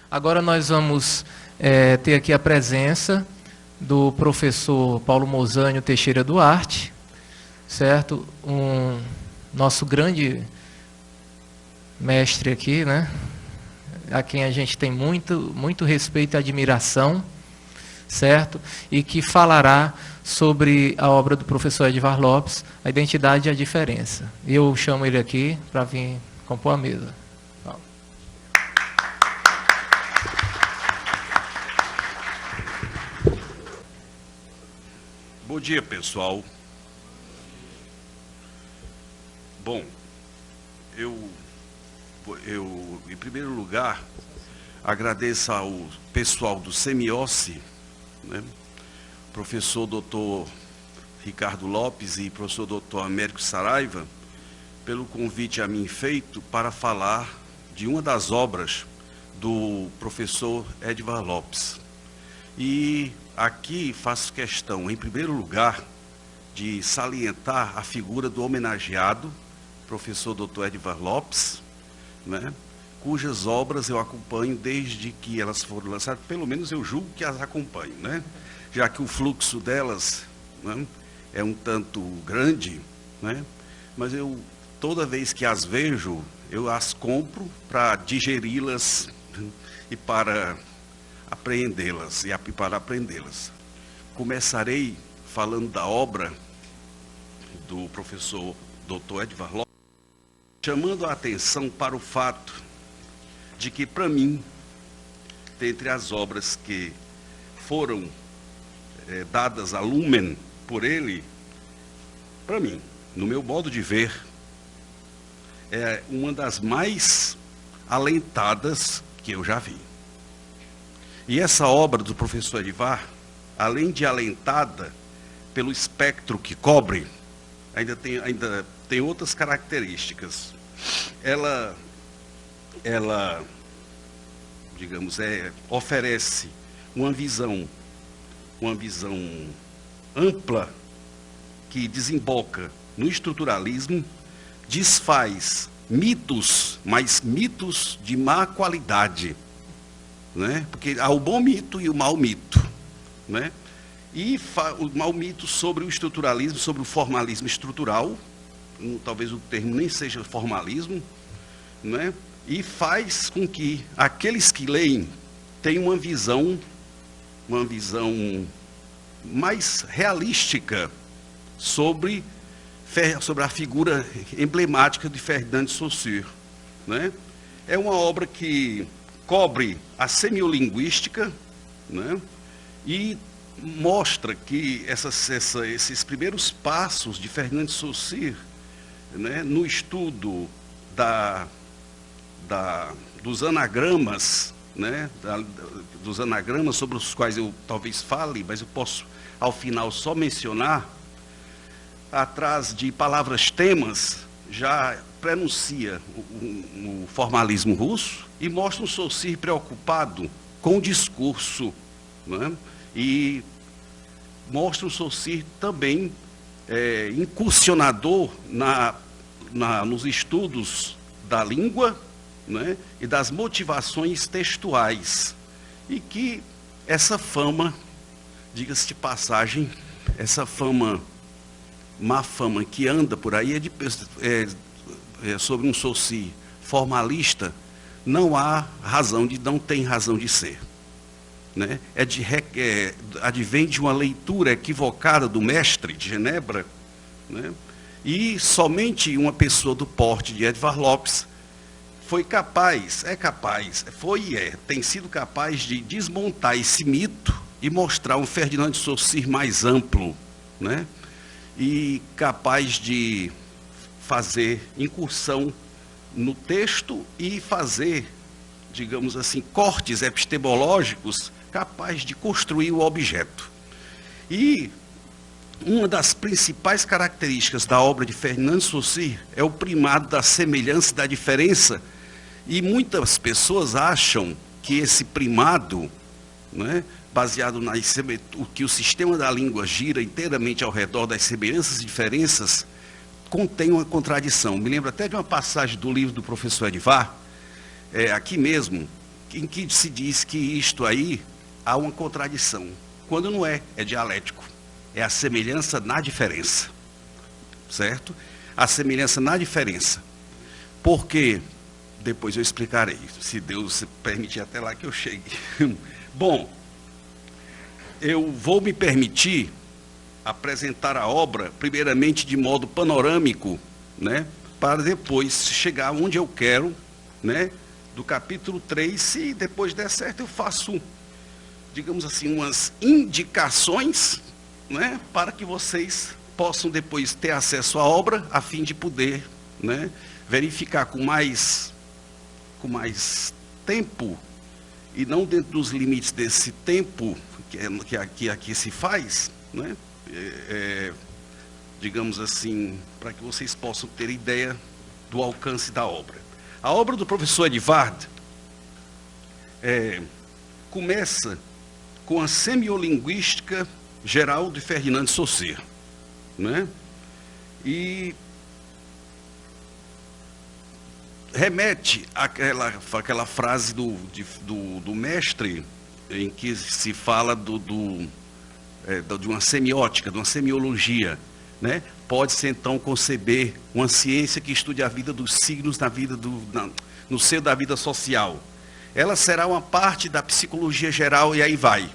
Agora nós vamos ter aqui a presença do professor Paulo Mozânio Teixeira Duarte, certo? Nosso grande mestre aqui, né? A quem a gente tem muito respeito e admiração, certo? E que falará sobre a obra do professor Edvar Lopes, A Identidade e a Diferença. Eu chamo ele aqui para vir compor a mesa. Bom dia, pessoal. Bom, eu em primeiro lugar, agradeço ao pessoal do Semiossi, né? Professor Dr. Ricardo Lopes e professor Dr. Américo Saraiva, pelo convite a mim feito para falar de uma das obras do professor Edvar Lopes. E aqui faço questão, em primeiro lugar, de salientar a figura do homenageado, professor Dr. Edvar Lopes, né, cujas obras eu acompanho desde que elas foram lançadas, pelo menos eu julgo que as acompanho, né, já que o fluxo delas, né, é um tanto grande, né, mas eu, toda vez que as vejo, eu as compro para digeri-las e para apreendê-las e para aprendê-las. Começarei falando da obra do professor Dr. Edvar Lopes, chamando a atenção para o fato de que, para mim, dentre as obras que foram dadas a lumen por ele, para mim, no meu modo de ver, é uma das mais alentadas que eu já vi. E essa obra do professor Edvar, além de alentada pelo espectro que cobre, ainda tem outras características. Ela digamos, oferece uma visão ampla que desemboca no estruturalismo, desfaz mitos, mas mitos de má qualidade, né? Porque há o bom mito e o mau mito, né? E o mau mito sobre o estruturalismo, sobre o formalismo estrutural, talvez o termo nem seja formalismo, né? E faz com que aqueles que leem tenham uma visão mais realística sobre a figura emblemática de Ferdinand de Saussure, né? É uma obra que cobre a semiolinguística, né? E mostra que esses primeiros passos de Ferdinand de Saussure, né, no estudo dos anagramas, né, dos anagramas sobre os quais eu talvez fale, mas eu posso, ao final, só mencionar, atrás de palavras-temas, já prenuncia o formalismo russo e mostra um Saussure preocupado com o discurso, né? E mostra um Saussure também incursionador nos estudos da língua, né, e das motivações textuais. E que essa fama, diga-se de passagem, essa fama, má fama que anda por aí sobre um Saussure formalista, não tem razão de ser, né? Advém de uma leitura equivocada do mestre de Genebra, né? E somente uma pessoa do porte de Edvar Lopes tem sido capaz de desmontar esse mito e mostrar um Ferdinand de Saussure mais amplo, né? E capaz de fazer incursão no texto e fazer, digamos assim, cortes epistemológicos capaz de construir o objeto. E uma das principais características da obra de Ferdinand de Saussure é o primado da semelhança e da diferença, e muitas pessoas acham que esse primado, né, baseado que o sistema da língua gira inteiramente ao redor das semelhanças e diferenças, contém uma contradição. Me lembro até de uma passagem do livro do professor Edvar, aqui mesmo, em que se diz que isto aí há uma contradição. Quando não é, é dialético. É a semelhança na diferença. Certo? A semelhança na diferença. Porque, depois eu explicarei, se Deus permitir até lá que eu chegue. Bom, eu vou me permitir apresentar a obra, primeiramente de modo panorâmico, né, para depois chegar onde eu quero, né, do capítulo 3, se depois der certo eu faço, digamos assim, umas indicações, né, para que vocês possam depois ter acesso à obra, a fim de poder, né, verificar com mais tempo, e não dentro dos limites desse tempo que aqui se faz, né, digamos assim, para que vocês possam ter ideia do alcance da obra. A obra do professor Edvard começa com a semiolinguística geral de Ferdinand de Saussure, né? E remete àquela frase do mestre, em que se fala de uma semiótica, de uma semiologia, né? Pode-se então conceber uma ciência que estude a vida dos signos no seio da vida social. Ela será uma parte da psicologia geral, e aí vai.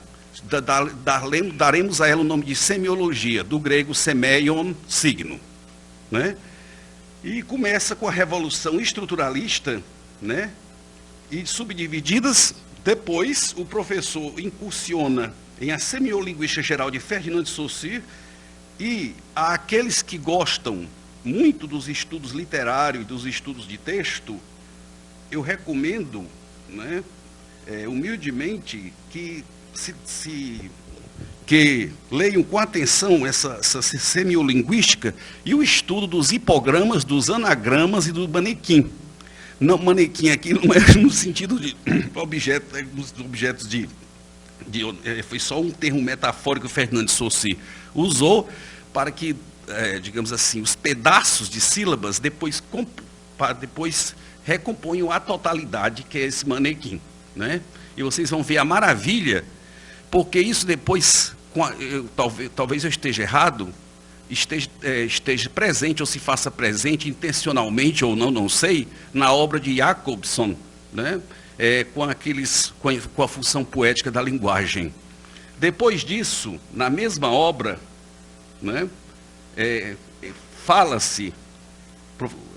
Daremos a ela o nome de semiologia, do grego semeion, signo, né? E começa com a revolução estruturalista, né? E subdivididas, depois o professor incursiona em a semiolinguística geral de Ferdinand de Saussure, e aqueles que gostam muito dos estudos literários, dos estudos de texto, eu recomendo, né, humildemente, que leiam com atenção essa semiolinguística e o estudo dos hipogramas, dos anagramas e do manequim. Não, manequim aqui não é no sentido de objetos foi só um termo metafórico que o Ferdinand de Saussure usou para que, digamos assim, os pedaços de sílabas depois recomponham a totalidade, que é esse manequim, né? E vocês vão ver a maravilha, porque isso depois, talvez eu esteja errado, esteja presente ou se faça presente intencionalmente ou não sei, na obra de Jacobson, né? Com a função poética da linguagem. Depois disso, na mesma obra, né, fala-se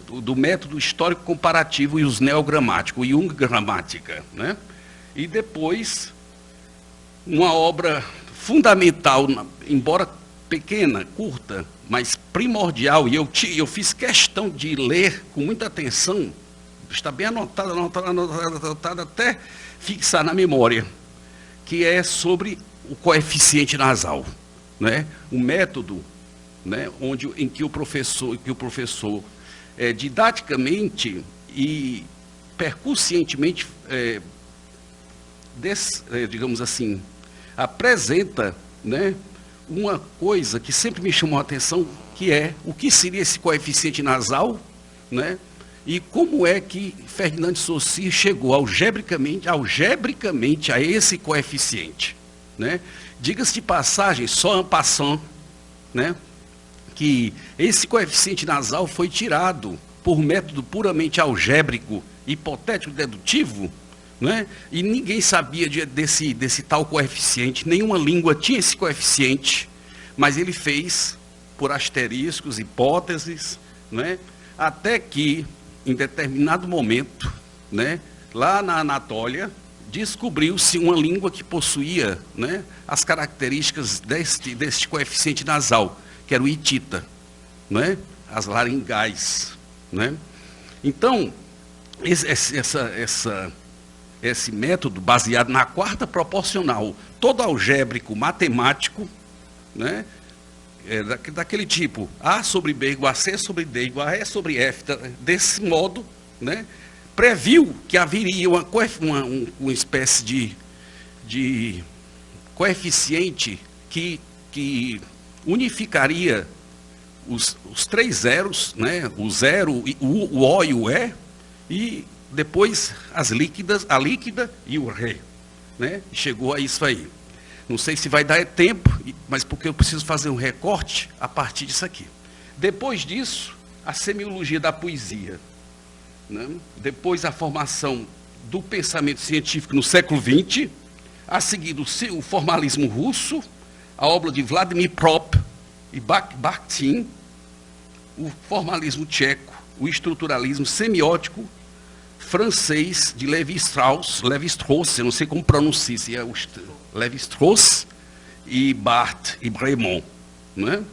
do método histórico comparativo e os neogramáticos, Jung gramática, né? E depois, uma obra fundamental, embora pequena, curta, mas primordial, e eu fiz questão de ler com muita atenção, está bem anotada até fixar na memória, que é sobre o coeficiente nasal, né? Um método, né, em que o professor didaticamente e percussientemente, digamos assim, apresenta, né, uma coisa que sempre me chamou a atenção, que é o que seria esse coeficiente nasal, né? E como é que Ferdinand de Saussure chegou algebricamente a esse coeficiente, né? Diga-se de passagem, só en passant, né, que esse coeficiente nasal foi tirado por método puramente algébrico, hipotético dedutivo, né? E ninguém sabia desse tal coeficiente, nenhuma língua tinha esse coeficiente, mas ele fez por asteriscos, hipóteses, né? Até que, em determinado momento, né, lá na Anatólia, descobriu-se uma língua que possuía, né, as características deste coeficiente nasal, que era o hitita, né, as laringais, né? Então, esse método baseado na quarta proporcional, todo algébrico, matemático, né, daquele tipo, A sobre B igual a C sobre D igual a E sobre F, desse modo, né, previu que haveria uma espécie de coeficiente que unificaria os três zeros, né, o zero, o O e o E, e depois as líquidas, a líquida e o ré, né? Chegou a isso aí. Não sei se vai dar tempo, mas porque eu preciso fazer um recorte a partir disso aqui. Depois disso, a semiologia da poesia, né? Depois a formação do pensamento científico no século XX, a seguir o formalismo russo, a obra de Vladimir Prop e Bakhtin, o formalismo tcheco, o estruturalismo semiótico francês de Lévi-Strauss, eu não sei como pronuncia, se é Lévi-Strauss e Barthes e Bremont, né?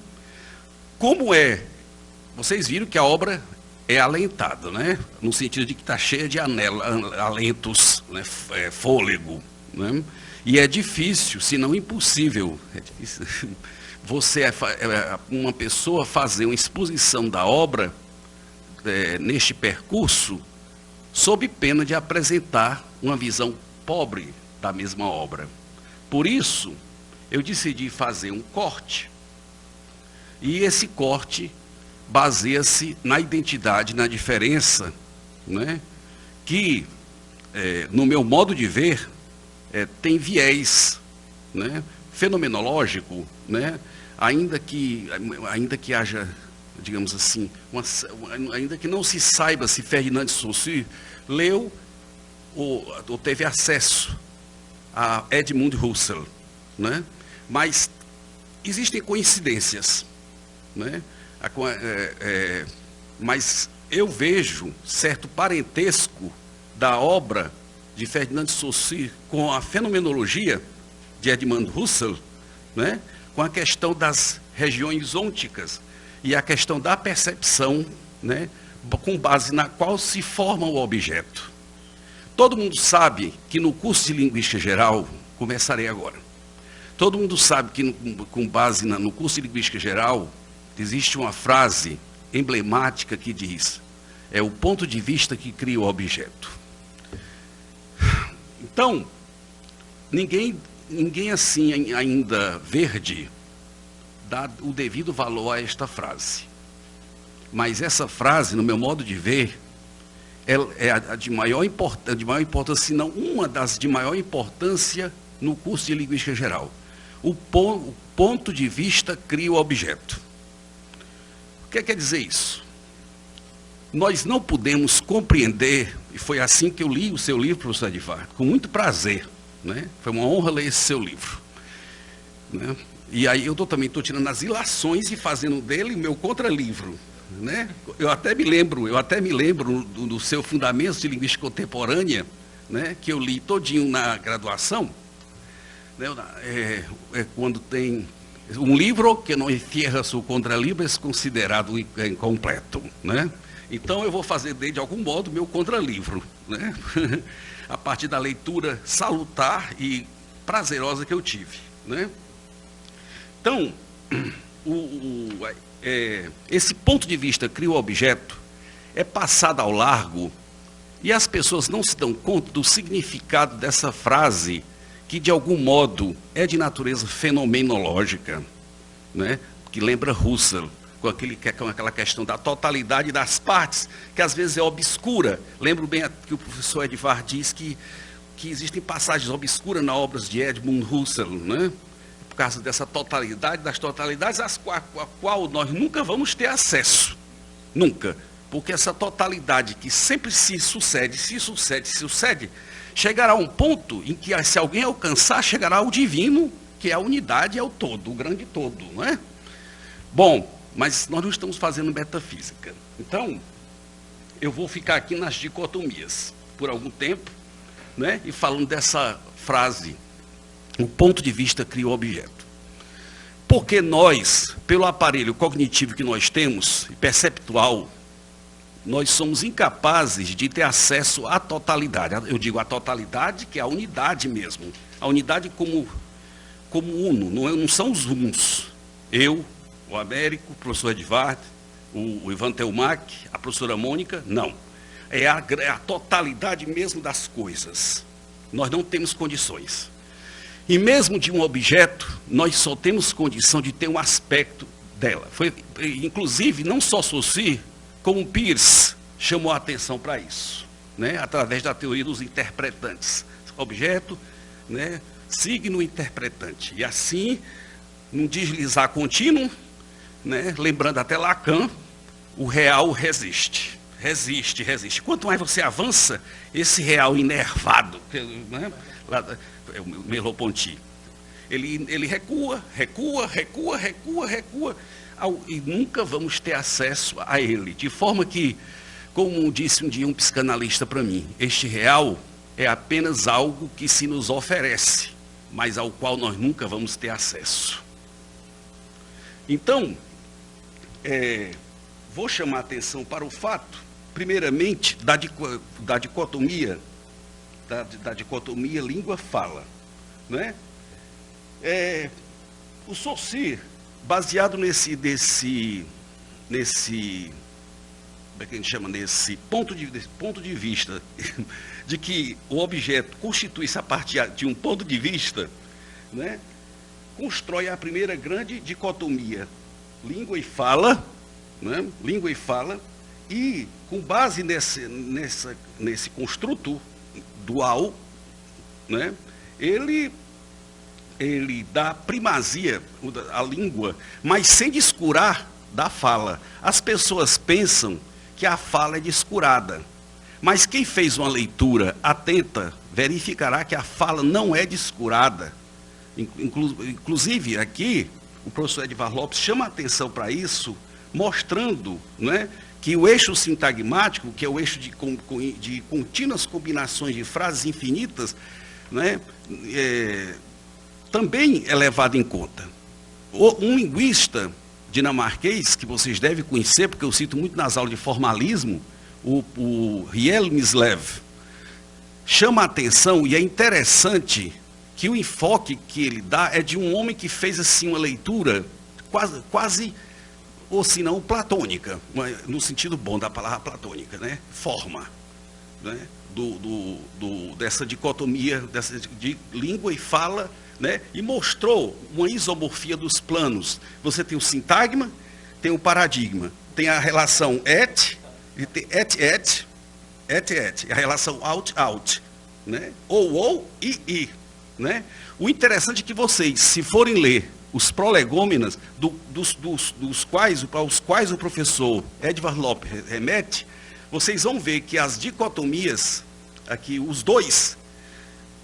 Como é? Vocês viram que a obra é alentada, né? No sentido de que está cheia de alentos, né? Fôlego, né? E é difícil, se não impossível, uma pessoa fazer uma exposição da obra neste percurso, sob pena de apresentar uma visão pobre da mesma obra. Por isso, eu decidi fazer um corte, e esse corte baseia-se na identidade, na diferença, né, que, no meu modo de ver, tem viés, né, fenomenológico, né, ainda que haja, digamos assim, ainda que não se saiba se Ferdinand de Saussure leu ou teve acesso a Edmund Husserl, né, mas existem coincidências, né, mas eu vejo certo parentesco da obra de Ferdinand de Saussure com a fenomenologia de Edmund Husserl, né, com a questão das regiões ônticas e a questão da percepção, né, com base na qual se forma o objeto. Todo mundo sabe que no curso de Linguística Geral, começarei agora, todo mundo sabe que com base no curso de Linguística Geral, existe uma frase emblemática que diz: é o ponto de vista que cria o objeto. Então, ninguém assim ainda verde dá o devido valor a esta frase. Mas essa frase, no meu modo de ver, é a de maior importância, se não uma das de maior importância no curso de Linguística Geral. O ponto de vista cria o objeto. O que quer dizer isso? Nós não podemos compreender, e foi assim que eu li o seu livro, professor Edvard, com muito prazer, né? Foi uma honra ler esse seu livro, né? E aí eu também estou tirando as ilações e fazendo dele o meu contralivro, né? Eu até me lembro do seu Fundamentos de Linguística Contemporânea, né? Que eu li todinho na graduação, né? Quando tem um livro que não encierra seu contralivro, é considerado incompleto, né? Então eu vou fazer dele, de algum modo, meu contralivro, né? A partir da leitura salutar e prazerosa que eu tive, né? Então, esse ponto de vista cria o objeto, é passado ao largo, e as pessoas não se dão conta do significado dessa frase, que de algum modo é de natureza fenomenológica, né? Que lembra Husserl, com aquela questão da totalidade das partes, que às vezes é obscura. Lembro bem que o professor Edvard diz que existem passagens obscuras nas obras de Edmund Husserl, né? Por causa dessa totalidade, das totalidades, a qual nós nunca vamos ter acesso. Nunca. Porque essa totalidade que sempre se sucede, chegará a um ponto em que, se alguém alcançar, chegará ao divino, que é a unidade, é o todo, o grande todo, não é? Bom, mas nós não estamos fazendo metafísica. Então, eu vou ficar aqui nas dicotomias por algum tempo, né? E falando dessa frase, o ponto de vista cria o objeto. Porque nós, pelo aparelho cognitivo que nós temos, perceptual, nós somos incapazes de ter acesso à totalidade. Eu digo a totalidade, que é a unidade mesmo. A unidade como uno, não são os uns. Eu, o Américo, o professor Edvard, o Ivan Telmac, a professora Mônica, não. É a totalidade mesmo das coisas. Nós não temos condições. E mesmo de um objeto, nós só temos condição de ter um aspecto dela. Inclusive, não só Saussure, como Peirce chamou a atenção para isso, né, através da teoria dos interpretantes. Objeto, né, signo, interpretante. E assim, num deslizar contínuo, né, lembrando até Lacan, o real resiste. Resiste, resiste. Quanto mais você avança, esse real enervado, né, o Merleau-Ponty, ele recua, recua, recua, recua, recua, e nunca vamos ter acesso a ele. De forma que, como disse um dia um psicanalista para mim, este real é apenas algo que se nos oferece, mas ao qual nós nunca vamos ter acesso. Então, vou chamar a atenção para o fato, primeiramente, da dicotomia língua-fala, né? O Saussure, baseado nesse como é que a gente chama, nesse ponto de vista de que o objeto constitui-se a partir de um ponto de vista, né, constrói a primeira grande dicotomia, língua e fala, né, língua e fala, e com base nesse construto dual, né, ele dá primazia à língua, mas sem descurar da fala. As pessoas pensam que a fala é descurada, mas quem fez uma leitura atenta verificará que a fala não é descurada. Inclusive, aqui, o professor Edvar Lopes chama a atenção para isso, mostrando, né, que o eixo sintagmático, que é o eixo de contínuas combinações de frases infinitas, né, também é levado em conta. Um linguista dinamarquês, que vocês devem conhecer, porque eu cito muito nas aulas de formalismo, o Hjelmslev, chama a atenção, e é interessante que o enfoque que ele dá é de um homem que fez assim uma leitura quase ou se não platônica, no sentido bom da palavra platônica, né? Forma, né? Dessa dicotomia, de língua e fala, né? E mostrou uma isomorfia dos planos. Você tem o sintagma, tem o paradigma, tem a relação et, a relação out, né? Ou e, né? O interessante é que vocês, se forem ler os prolegômenos aos quais o professor Edvar Lopes remete, vocês vão ver que as dicotomias, aqui, os dois,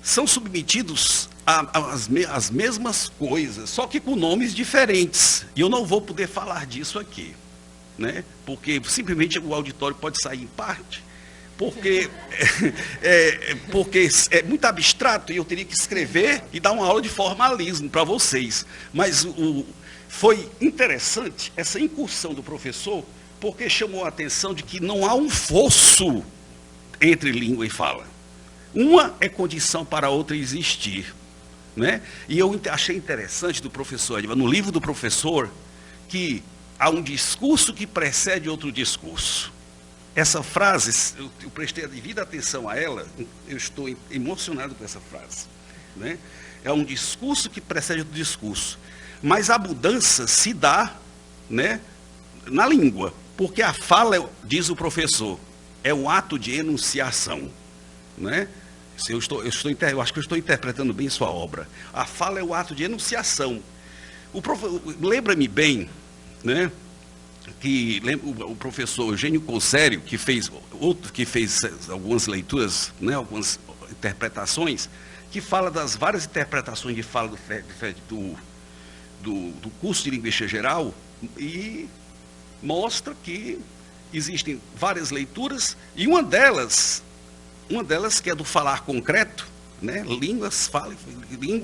são submetidos às mesmas coisas, só que com nomes diferentes. E eu não vou poder falar disso aqui, né? Porque simplesmente o auditório pode sair em parte, porque é muito abstrato e eu teria que escrever e dar uma aula de formalismo para vocês. Mas foi interessante essa incursão do professor, porque chamou a atenção de que não há um fosso entre língua e fala. Uma é condição para a outra existir, né? E eu achei interessante do professor, no livro do professor, que há um discurso que precede outro discurso. Essa frase, eu prestei a devida atenção a ela, eu estou emocionado com essa frase, né? É um discurso que precede outro discurso. Mas a mudança se dá, né, na língua, porque a fala, diz o professor, é um ato de enunciação, né? Eu acho que eu estou interpretando bem sua obra. A fala é o ato de enunciação. Lembra-me bem, né, que o professor Eugênio Consério, que fez algumas leituras, né, algumas interpretações, que fala das várias interpretações de fala do curso de Linguística Geral, e mostra que existem várias leituras, e uma delas que é do falar concreto, né, língua,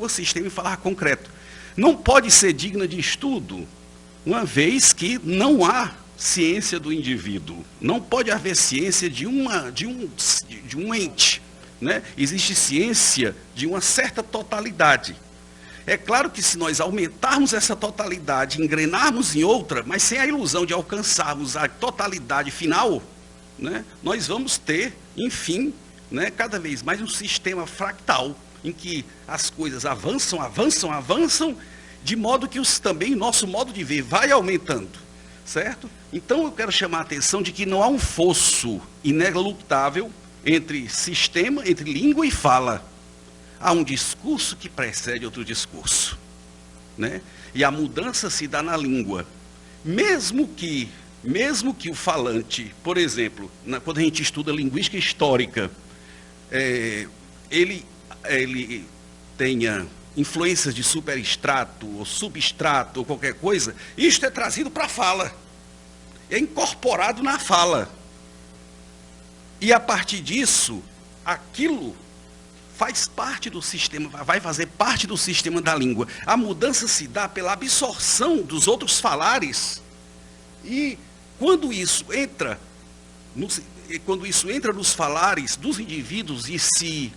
sistema e falar concreto, não pode ser digna de estudo, uma vez que não há ciência do indivíduo. Não pode haver ciência de um ente, né? Existe ciência de uma certa totalidade. É claro que se nós aumentarmos essa totalidade, engrenarmos em outra, mas sem a ilusão de alcançarmos a totalidade final, né, nós vamos ter, enfim, né, cada vez mais um sistema fractal, em que as coisas avançam, de modo que também nosso modo de ver vai aumentando, certo? Então eu quero chamar a atenção de que não há um fosso inelutável entre sistema, entre língua e fala. Há um discurso que precede outro discurso, né? E a mudança se dá na língua. Mesmo que o falante, por exemplo, quando a gente estuda linguística histórica, ele tenha influências de superextrato ou substrato ou qualquer coisa, isto é trazido para a fala, é incorporado na fala. E a partir disso, aquilo faz parte do sistema, vai fazer parte do sistema da língua. A mudança se dá pela absorção dos outros falares. E quando isso entra nos falares dos indivíduos e se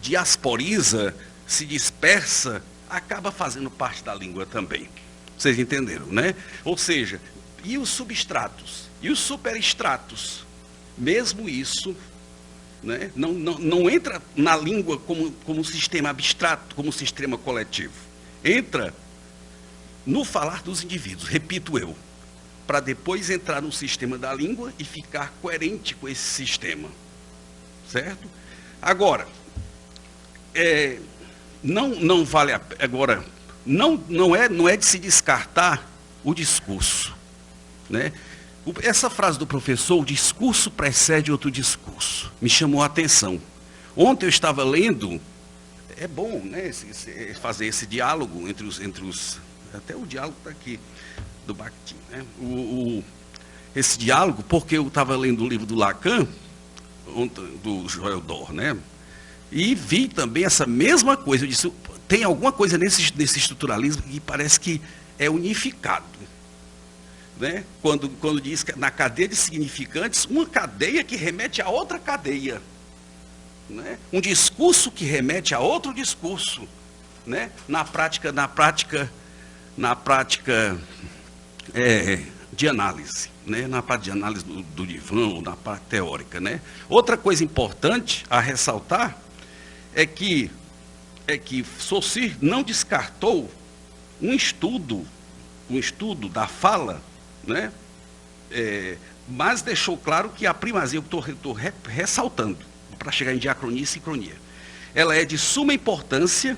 diasporiza, se dispersa, acaba fazendo parte da língua também. Vocês entenderam, né? Ou seja, e os substratos, e os superestratos, mesmo isso, né, não entra na língua como um sistema abstrato, como um sistema coletivo. Entra no falar dos indivíduos, repito eu, para depois entrar no sistema da língua e ficar coerente com esse sistema. Certo? Agora, não vale a pena. Agora, não é de se descartar o discurso, né? Essa frase do professor, o discurso precede outro discurso, me chamou a atenção. Ontem eu estava lendo, é bom, né, fazer esse diálogo entre os até o diálogo está aqui, do Bakhtin, né? Esse diálogo, porque eu estava lendo o livro do Lacan, do Joel Dor, né? E vi também essa mesma coisa. Eu disse, tem alguma coisa nesse estruturalismo que parece que é unificado, né? Quando diz que na cadeia de significantes, uma cadeia que remete a outra cadeia, né? Um discurso que remete a outro discurso, né? Na prática de análise, né? Na parte de análise do divã, na parte teórica, né? Outra coisa importante a ressaltar é que Saussure não descartou um estudo da fala, né? Mas deixou claro que a primazia, eu estou ressaltando, para chegar em diacronia e sincronia, ela é de suma importância,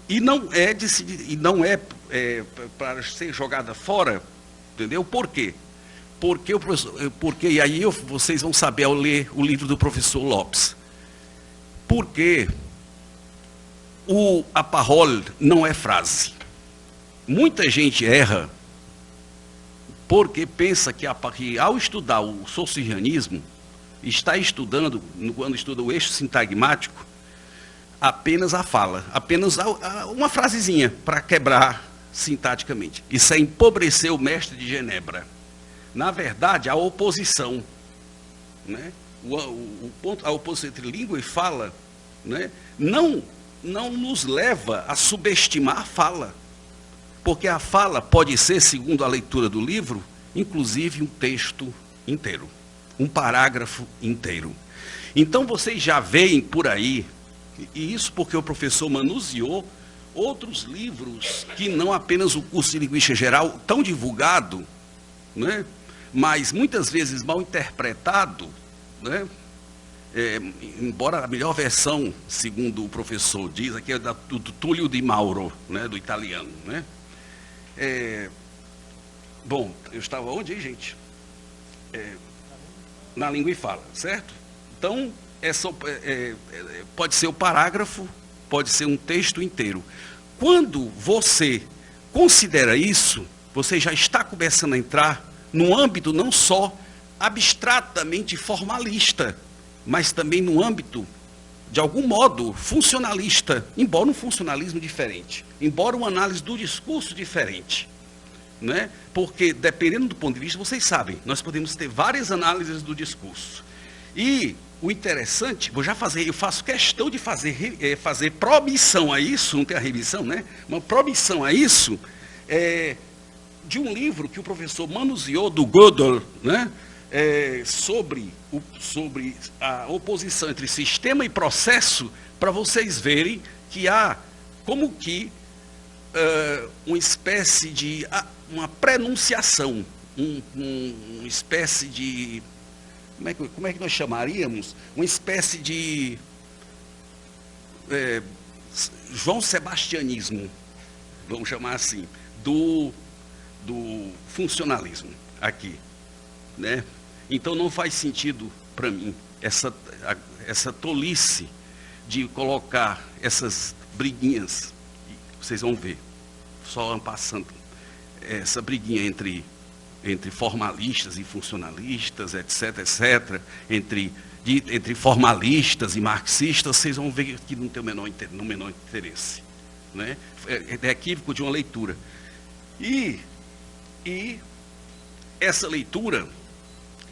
e não é para ser jogada fora, entendeu? Por quê? Porque e aí vocês vão saber ao ler o livro do professor Lopes. Porque a parole não é frase. Muita gente erra porque pensa que ao estudar o saussurianismo, está estudando, quando estuda o eixo sintagmático, apenas a fala, apenas uma frasezinha para quebrar sintaticamente. Isso é empobrecer o mestre de Genebra. Na verdade, a oposição, né? A oposição entre língua e fala, né? não nos leva a subestimar a fala, porque a fala pode ser, segundo a leitura do livro, inclusive um texto inteiro, um parágrafo inteiro. Então vocês já veem por aí, e isso porque o professor manuseou outros livros que não apenas o curso de Linguística Geral, tão divulgado, né? Mas muitas vezes mal interpretado, né? Embora a melhor versão, segundo o professor diz, aqui é do Túlio de Mauro, né? Do italiano, né? Bom, eu estava onde, hein, gente? Na língua e fala, certo? Então, pode ser o parágrafo, pode ser um texto inteiro. Quando você considera isso, você já está começando a entrar num âmbito não só abstratamente formalista, mas também no âmbito, de algum modo, funcionalista, embora um funcionalismo diferente, embora uma análise do discurso diferente, né? Porque, dependendo do ponto de vista, vocês sabem, nós podemos ter várias análises do discurso. E o interessante, eu faço questão de fazer promissão a isso, não tem a remissão, né? Uma promissão a isso, de um livro que o professor manuseou, do Gödel, né? Sobre a oposição entre sistema e processo, para vocês verem que há como que uma espécie de uma prenunciação, uma espécie de como é que nós chamaríamos? Uma espécie de João Sebastianismo, vamos chamar assim, do funcionalismo aqui, né? Então não faz sentido para mim essa tolice de colocar essas briguinhas, vocês vão ver, só passando, essa briguinha entre formalistas e funcionalistas, etc., etc., entre formalistas e marxistas, vocês vão ver que não tem no menor interesse, né? É equívoco de uma leitura. E essa leitura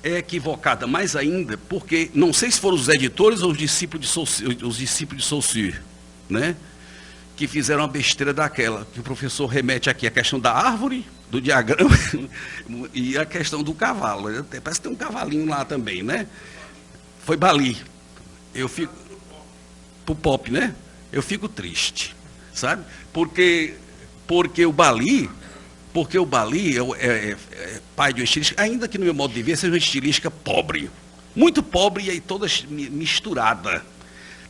é equivocada mais ainda, porque não sei se foram os editores ou os discípulos de Saussure, né, que fizeram uma besteira daquela, que o professor remete aqui a questão da árvore, do diagrama, e a questão do cavalo. Parece que tem um cavalinho lá também, né? Foi Bali. Eu fico... Pro pop, né? Eu fico triste, sabe? Porque o Bali é pai de uma estilística, ainda que no meu modo de ver seja uma estilística pobre, muito pobre e aí toda misturada.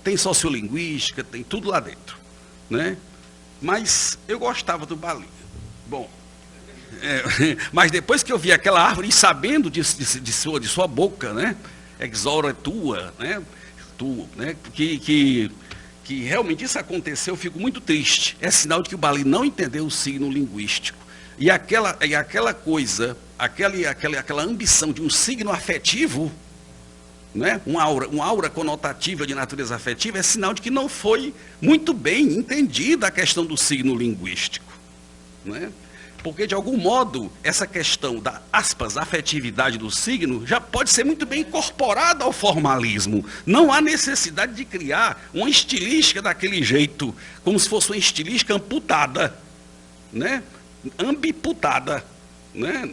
Tem sociolinguística, tem tudo lá dentro, né? Mas eu gostava do Bali. Bom, mas depois que eu vi aquela árvore e sabendo de sua boca, né? Exora tua, né? Que realmente isso aconteceu, eu fico muito triste. É sinal de que o Bali não entendeu o signo linguístico. E aquela coisa, aquela ambição de um signo afetivo, né? Uma aura conotativa de natureza afetiva, é sinal de que não foi muito bem entendida a questão do signo linguístico, né? Porque, de algum modo, essa questão da, aspas, afetividade do signo já pode ser muito bem incorporada ao formalismo. Não há necessidade de criar uma estilística daquele jeito, como se fosse uma estilística amputada, né? Ambiputada, né?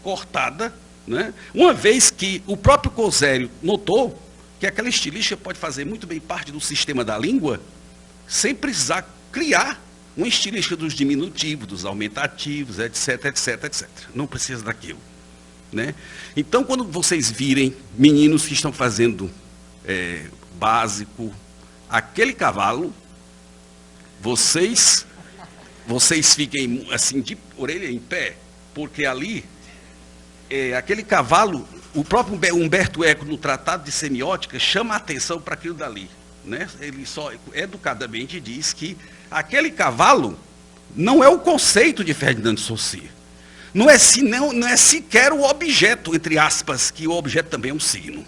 Cortada, né? Uma vez que o próprio Cosério notou que aquela estilística pode fazer muito bem parte do sistema da língua, sem precisar criar uma estilística dos diminutivos, dos aumentativos, etc, etc, etc. Não precisa daquilo, né? Então, quando vocês virem meninos que estão fazendo básico, aquele cavalo, vocês fiquem assim, de orelha em pé, porque ali, aquele cavalo, o próprio Humberto Eco, no Tratado de Semiótica, chama a atenção para aquilo dali, né? Ele só educadamente diz que aquele cavalo não é o conceito de Ferdinand de Saussure. Não é sequer o objeto, entre aspas, que o objeto também é um signo.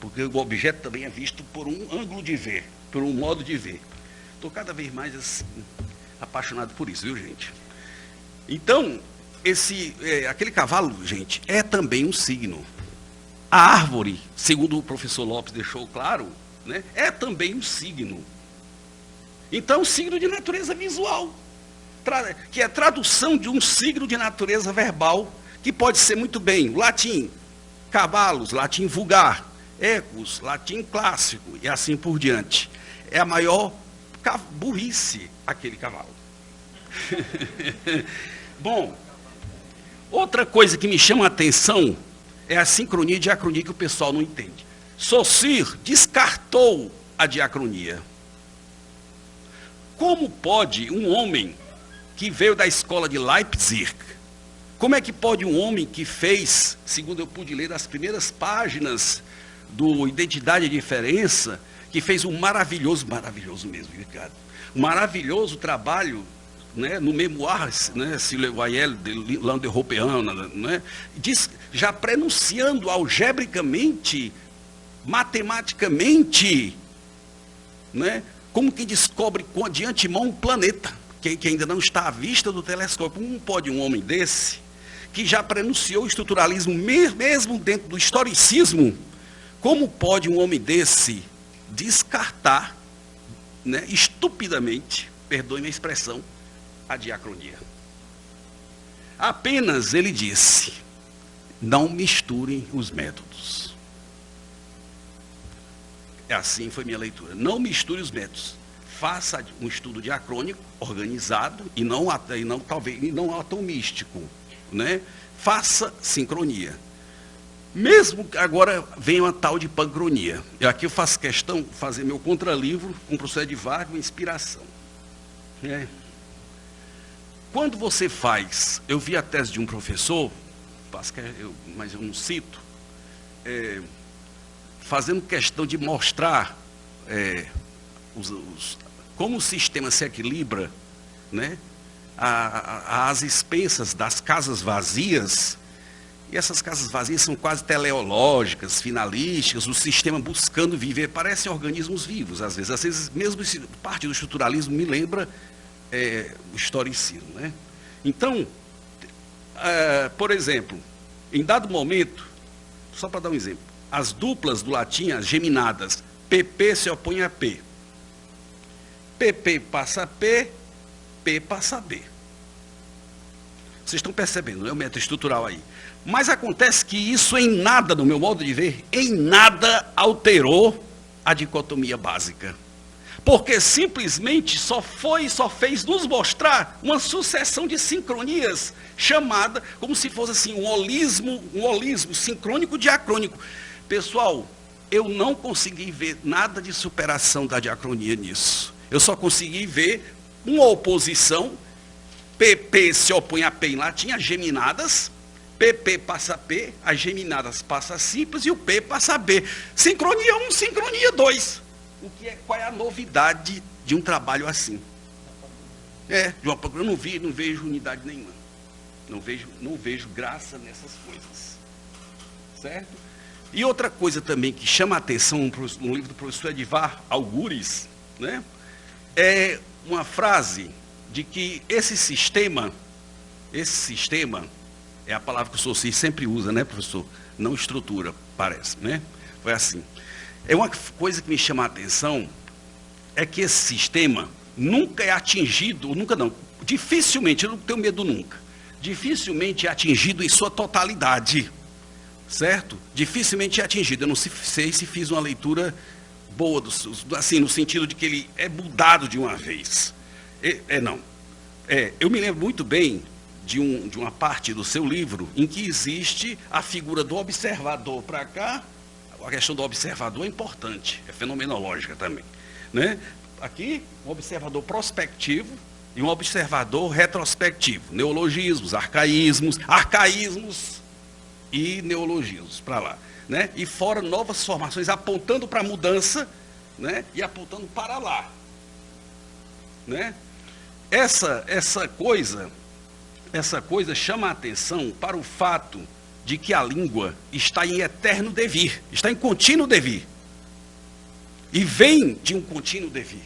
Porque o objeto também é visto por um ângulo de ver, por um modo de ver. Estou cada vez mais assim, apaixonado por isso, viu, gente? Então, aquele cavalo, gente, é também um signo. A árvore, segundo o professor Lopes deixou claro, né, é também um signo. Então, signo de natureza visual, que é tradução de um signo de natureza verbal, que pode ser muito bem o latim, cavalos, latim vulgar, ecos, latim clássico, e assim por diante. É a maior burrice aquele cavalo. Bom, outra coisa que me chama a atenção é a sincronia e diacronia que o pessoal não entende. Saussure descartou a diacronia. Como pode um homem que veio da escola de Leipzig, como é que pode um homem que fez, segundo eu pude ler as primeiras páginas do Identidade e Diferença, que fez um maravilhoso mesmo, Ricardo, um maravilhoso trabalho, né, no Memoires, né, sur le voyelle de langue européenne, né, já prenunciando algebricamente, matematicamente, né, como que descobre de antemão um planeta, que ainda não está à vista do telescópio. Como pode um homem desse, que já prenunciou o estruturalismo mesmo dentro do historicismo, como pode um homem desse descartar, né, estupidamente, perdoe-me a expressão, a diacronia? Apenas ele disse: não misturem os métodos. Assim foi minha leitura. Não misture os métodos. Faça um estudo diacrônico, organizado, e não atomístico, né? Faça sincronia. Mesmo que agora venha uma tal de pancronia. E aqui eu faço questão de fazer meu contralivro com o professor Edivar, com inspiração. Quando você faz, eu vi a tese de um professor, mas eu não cito, fazendo questão de mostrar como o sistema se equilibra, né, às expensas das casas vazias. E essas casas vazias são quase teleológicas, finalísticas, o sistema buscando viver, parecem organismos vivos, às vezes mesmo parte do estruturalismo me lembra o historicismo, né? Então, por exemplo, em dado momento, só para dar um exemplo, as duplas do latim, as geminadas, PP se opõe a P. PP passa a P, P passa a B. Vocês estão percebendo, né, o método estrutural aí. Mas acontece que isso em nada, no meu modo de ver, em nada alterou a dicotomia básica. Porque simplesmente só fez nos mostrar uma sucessão de sincronias, chamada como se fosse assim, um holismo sincrônico diacrônico. Pessoal, eu não consegui ver nada de superação da diacronia nisso. Eu só consegui ver uma oposição, PP se opõe a P em latim, as geminadas, PP passa a P, as geminadas passa a simples e o P passa a B. Sincronia 1, sincronia 2. Qual é a novidade de um trabalho assim? Eu não vejo unidade nenhuma. Não vejo graça nessas coisas. Certo? E outra coisa também que chama a atenção no livro do professor Edivar Algures, né, é uma frase de que esse sistema é a palavra que o Saussure sempre usa, né, professor? Não estrutura, parece, né? Foi assim. É uma coisa que me chama a atenção, é que esse sistema nunca é atingido, dificilmente, eu não tenho medo nunca, dificilmente é atingido em sua totalidade, certo? Dificilmente é atingido. Eu não sei se fiz uma leitura boa, assim, no sentido de que ele é mudado de uma vez. Eu me lembro muito bem de uma parte do seu livro em que existe a figura do observador para cá. A questão do observador é importante, é fenomenológica também, né? Aqui, um observador prospectivo e um observador retrospectivo. Neologismos, arcaísmos e neologismos para lá, né? E fora novas formações apontando para a mudança, né? E apontando para lá, né? Essa coisa chama a atenção para o fato de que a língua está em eterno devir, está em contínuo devir. E vem de um contínuo devir.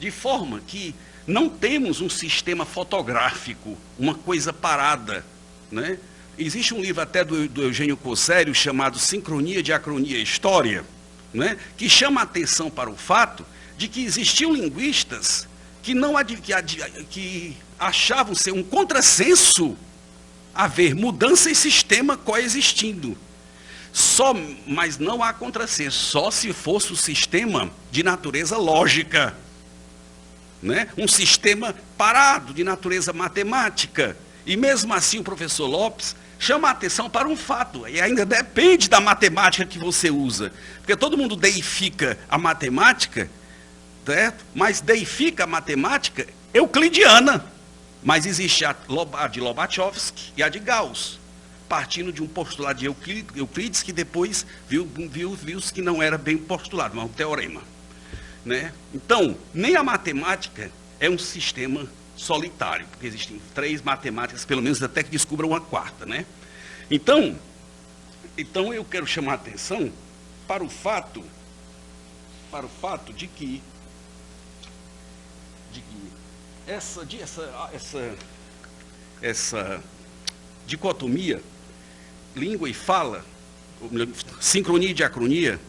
De forma que não temos um sistema fotográfico, uma coisa parada, né? Existe um livro até do Eugênio Cossério chamado Sincronia, Diacronia e História, né? Que chama a atenção para o fato de que existiam linguistas que achavam ser um contrassenso haver mudança e sistema coexistindo. Mas não há contrassenso, só se fosse um sistema de natureza lógica, né? Um sistema parado, de natureza matemática. E mesmo assim o professor Lopes chama a atenção para um fato, e ainda depende da matemática que você usa, porque todo mundo deifica a matemática, certo? Mas deifica a matemática euclidiana. Mas existe a de Lobachevsky e a de Gauss, partindo de um postulado de Euclides, que depois viu que não era bem postulado, mas um teorema, né? Então, nem a matemática é um sistema solitário, porque existem 3 matemáticas, pelo menos até que descubram uma 4ª, né? Então eu quero chamar a atenção para o fato de que essa dicotomia, língua e fala, sincronia e diacronia,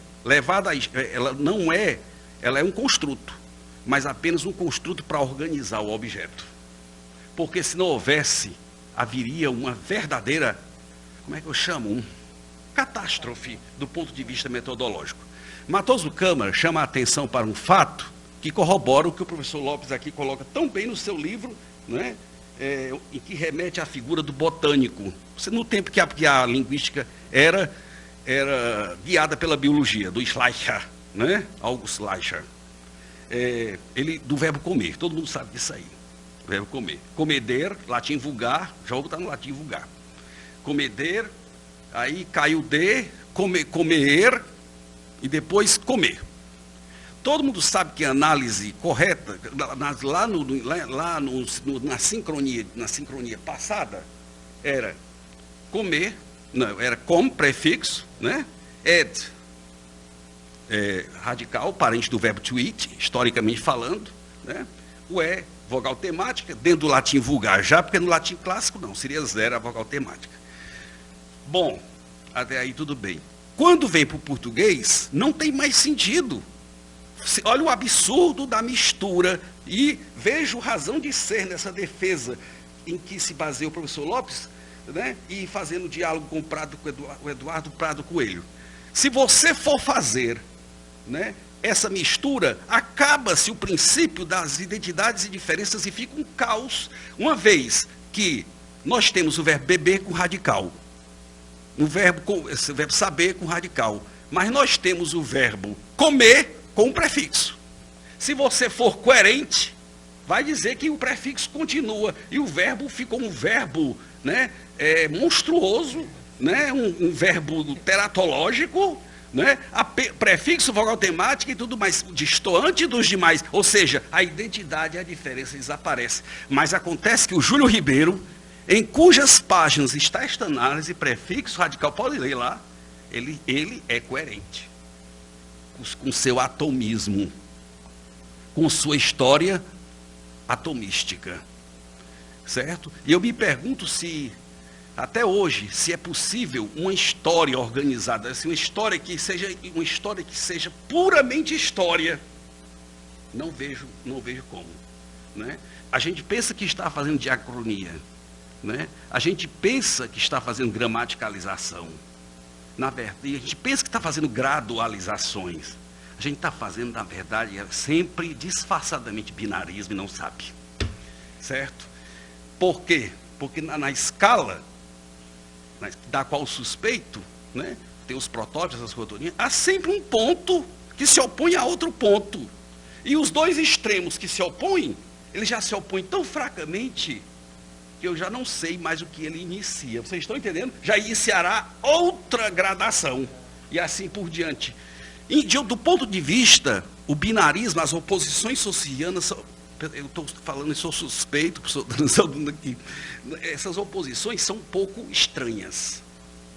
ela é um construto, mas apenas um construto para organizar o objeto. Porque se não houvesse, haveria uma verdadeira, como é que eu chamo? Catástrofe do ponto de vista metodológico. Matoso Câmara chama a atenção para um fato que corrobora o que o professor Lopes aqui coloca tão bem no seu livro, né? Em que remete à figura do botânico. No tempo que a linguística era era guiada pela biologia, do Schleicher, né? August Schleicher. Do verbo comer, todo mundo sabe disso aí. Verbo comer. Comeder, latim vulgar, já está no latim vulgar. Comeder, aí caiu de, comer, e depois comer. Todo mundo sabe que a análise correta, na sincronia passada, era comer, não, era com prefixo, né? Ed, radical, parente do verbo to eat, historicamente falando, né? O vogal temática, dentro do latim vulgar já, porque no latim clássico não, seria zero a vogal temática. Bom, até aí tudo bem. Quando vem para o português, não tem mais sentido. Olha o absurdo da mistura e vejo razão de ser nessa defesa em que se baseia o professor Lopes, né, e fazendo diálogo com o Eduardo Prado Coelho. Se você for fazer, né, essa mistura, acaba-se o princípio das identidades e diferenças e fica um caos, uma vez que nós temos o verbo beber com radical, esse verbo saber com radical, mas nós temos o verbo comer com um prefixo. Se você for coerente, vai dizer que o prefixo continua e o verbo ficou um verbo, né, monstruoso, né, um verbo teratológico, né, prefixo, vogal temática e tudo mais, distoante dos demais, ou seja, a identidade e a diferença desaparece. Mas acontece que o Júlio Ribeiro, em cujas páginas está esta análise, prefixo radical, pode ler lá, ele é coerente com seu atomismo, com sua história atomística, certo? E eu me pergunto se, até hoje, se é possível uma história organizada, assim, uma história que seja puramente história. Não vejo como, né? A gente pensa que está fazendo diacronia, né? A gente pensa que está fazendo gramaticalização. Na verdade, a gente pensa que está fazendo gradualizações. A gente está fazendo, na verdade, sempre disfarçadamente binarismo e não sabe. Certo? Por quê? Porque na escala da qual suspeito, né, tem os protótipos, as rotorias, há sempre um ponto que se opõe a outro ponto. E os dois extremos que se opõem, eles já se opõem tão fracamente que eu já não sei mais o que ele inicia. Vocês estão entendendo? Já iniciará outra gradação. E assim por diante. E, do ponto de vista, o binarismo, as oposições socianas, eu estou falando e sou suspeito, aqui, essas oposições são um pouco estranhas.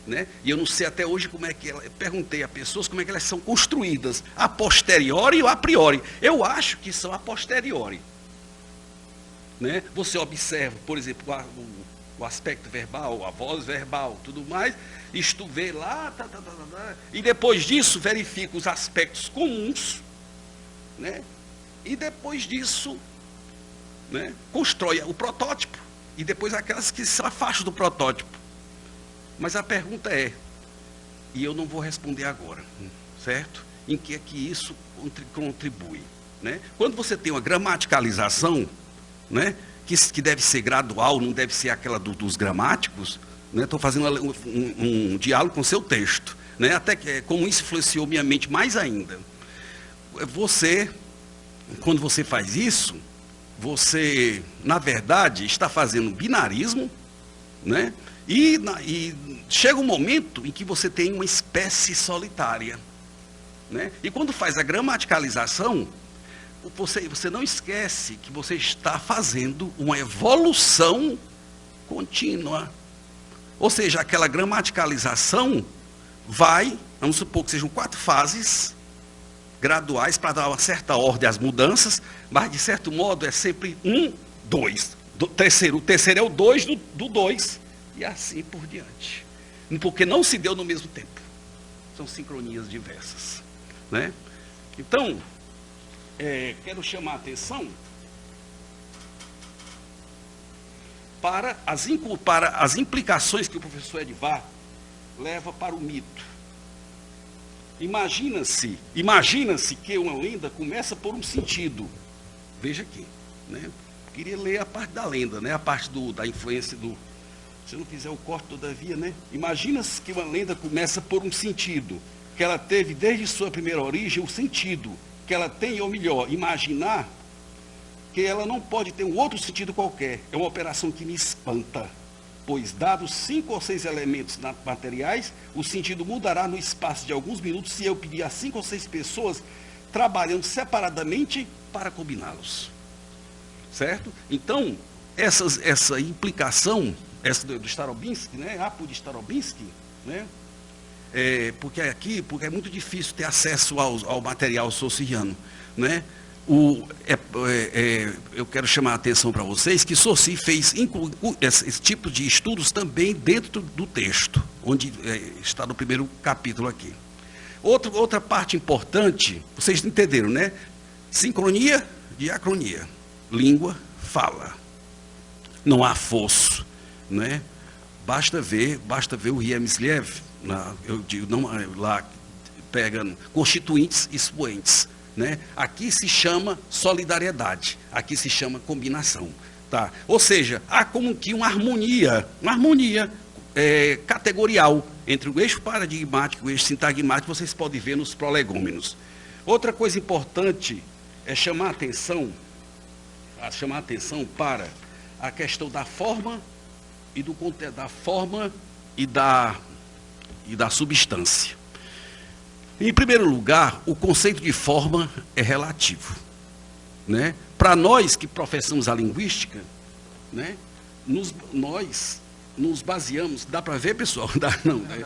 Né? E eu não sei até hoje como é que perguntei a pessoas como é que elas são construídas, a posteriori ou a priori. Eu acho que são a posteriori. Né? Você observa, por exemplo, o aspecto verbal, a voz verbal, tudo mais, isto vê lá, e depois disso verifica os aspectos comuns, né? E depois disso, né, constrói o protótipo, e depois aquelas que se afastam do protótipo. Mas a pergunta é, e eu não vou responder agora, certo? Em que é que isso contribui? Né? Quando você tem uma gramaticalização, né, que deve ser gradual, não deve ser aquela dos gramáticos, né? Estou fazendo um diálogo com o seu texto, né? Até que, como isso influenciou minha mente mais ainda. Quando você faz isso, você, na verdade, está fazendo binarismo, né? E chega um momento em que você tem uma espécie solitária, né? E quando faz a gramaticalização, você não esquece que você está fazendo uma evolução contínua. Ou seja, aquela gramaticalização vamos supor que sejam 4 fases graduais para dar uma certa ordem às mudanças, mas de certo modo é sempre 1, 2. O terceiro é o 2 do 2, e assim por diante. Porque não se deu no mesmo tempo. São sincronias diversas. Né? Então, quero chamar a atenção para as implicações que o professor Edivar leva para o mito. Imagina-se que uma lenda começa por um sentido. Veja aqui, né? Queria ler a parte da lenda, né? A parte da influência do Se eu não fizer o corte, todavia, né? Imagina que uma lenda começa por um sentido, que ela teve desde sua primeira origem, o sentido que ela tem, ou melhor, imaginar que ela não pode ter um outro sentido qualquer. É uma operação que me espanta, pois dados 5 ou 6 elementos materiais, o sentido mudará no espaço de alguns minutos se eu pedir a 5 ou 6 pessoas trabalhando separadamente para combiná-los. Certo? Então, essa implicação, essa do Starobinsky, né? Apo de Starobinsky, né? Porque é muito difícil ter acesso ao material saussuriano, né? Eu quero chamar a atenção para vocês que Saussure fez esse tipo de estudos também dentro do texto, onde está no primeiro capítulo aqui. Outra parte importante, vocês entenderam, né? Sincronia, diacronia, língua, fala. Não há fosso, né? Basta ver o Riemsliev, lá pegando constituintes e expoentes. Né? Aqui se chama solidariedade, aqui se chama combinação. Tá? Ou seja, há como que uma harmonia categorial entre o eixo paradigmático e o eixo sintagmático, vocês podem ver nos prolegômenos. Outra coisa importante é chamar a atenção para a questão da forma e do conteúdo, da forma e da substância. Em primeiro lugar, o conceito de forma é relativo, né? Para nós que professamos a linguística, né? Nós nos baseamos, dá para ver, pessoal? Dá, não, né?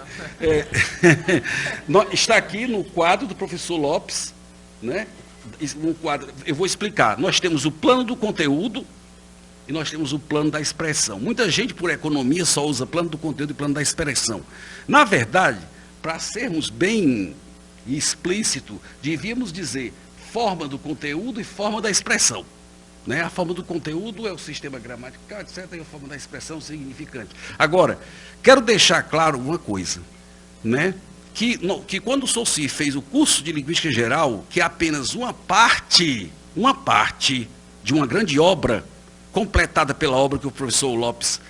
Está aqui no quadro do professor Lopes, né? Um quadro, eu vou explicar. Nós temos o plano do conteúdo e nós temos o plano da expressão. Muita gente, por economia, só usa plano do conteúdo e plano da expressão. Na verdade, para sermos bem explícito, devíamos dizer forma do conteúdo e forma da expressão. Né? A forma do conteúdo é o sistema gramatical, etc., e a forma da expressão significante. Agora, quero deixar claro uma coisa, né? Que quando o Saussure fez o curso de Linguística Geral, que é apenas uma parte de uma grande obra, completada pela obra que o professor Lopes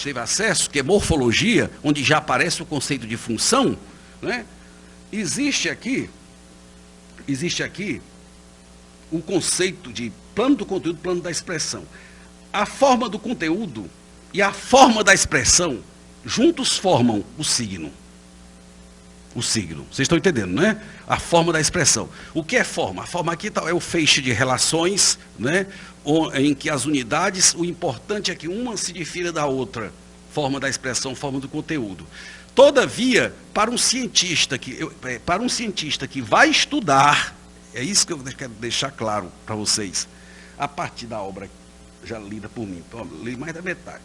teve acesso, que é Morfologia, onde já aparece o conceito de função, né? Existe aqui o conceito de plano do conteúdo, plano da expressão. A forma do conteúdo e a forma da expressão juntos formam o signo. O signo. Vocês estão entendendo, né? A forma da expressão. O que é forma? A forma aqui é o feixe de relações, né? Em que as unidades, o importante é que uma se difira da outra. Forma da expressão, forma do conteúdo. Todavia, para um cientista que vai estudar, é isso que eu quero deixar claro para vocês, a partir da obra já lida por mim, então, li mais da metade.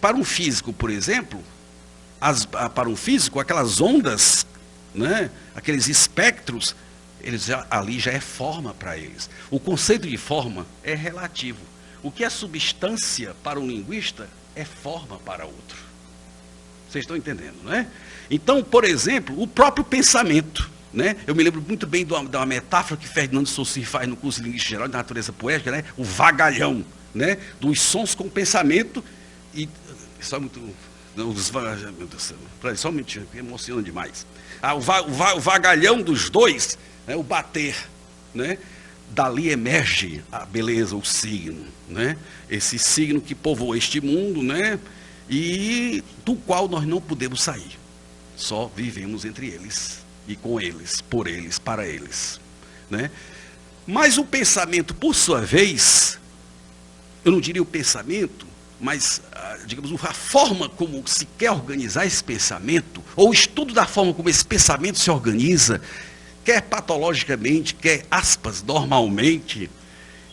Para um físico, por exemplo, aquelas ondas, né, aqueles espectros, ali já é forma para eles. O conceito de forma é relativo. O que é substância para um linguista é forma para outro. Vocês estão entendendo, né? Então, por exemplo, o próprio pensamento, né? Eu me lembro muito bem de uma metáfora que Ferdinando Saussure faz no curso de Linguística Geral de Natureza Poética, né? O vagalhão, né? Dos sons com o pensamento e... Só muito... Meu Deus do céu, só mentira, emociona demais. O vagalhão dos dois, né? O bater, né? Dali emerge a beleza, o signo, né? Esse signo que povoa este mundo, né? E do qual nós não podemos sair. Só vivemos entre eles, e com eles, por eles, para eles, né? Mas o pensamento, por sua vez, eu não diria o pensamento, mas, digamos, a forma como se quer organizar esse pensamento, ou o estudo da forma como esse pensamento se organiza, quer patologicamente, quer, aspas, normalmente,